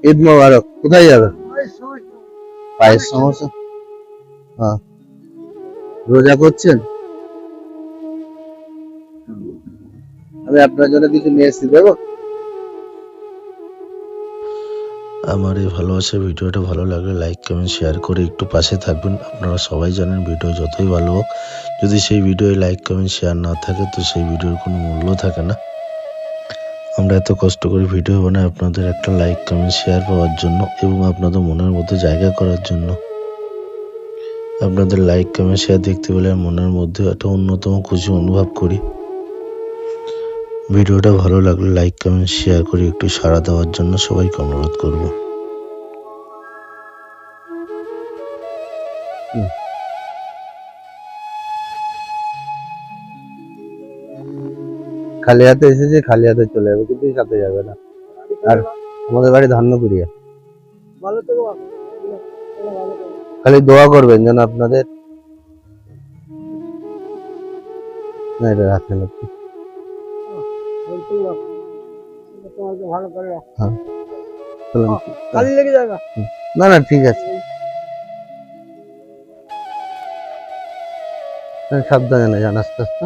ঈদ মোবারক। কোথায় যাবে? পায়ের সমস্যা। হ্যাঁ, রোজা করছেন? আমি আপনার জন্য কিছু নিয়ে এসেছি, দেবো? আমার এই ভালোবাসার ভিডিওটা ভালো লাগলে লাইক কমেন্ট শেয়ার করে একটু পাশে থাকবেন। আপনারা সবাই জানেন ভিডিও যতই ভালো হোক, যদি সেই ভিডিওয় লাইক কমেন্ট শেয়ার না থাকে তো সেই ভিডিওর কোনো মূল্য থাকে না। আমরা এত কষ্ট করে ভিডিও বানাই আপনাদের একটা লাইক কমেন্ট শেয়ার পাওয়ার জন্য এবং আপনাদের মনের মধ্যে জায়গা করার জন্য। আপনাদের লাইক কমেন্ট শেয়ার দেখতে পেলে মনের মধ্যে একটা অন্যতম খুশি অনুভব করি। ভিডিওটা ভালো লাগলে লাইক কমেন্ট শেয়ার করে একটু সাড়া দেওয়ার জন্য সবাইকে অনুরোধ করব। খালি হাতে এসেছে, খালি হাতে চলে যাবে, কিন্তু সাথে যাবে না। আর আমাদের বাড়ি ধান্যকুড়িয়া। খালি দোয়া করবেন যেন আপনাদের, না এটা রাখেন একটু। হ্যাঁ, চলুন। না না, ঠিক আছে, সাবধানে যান, আস্তে আস্তে।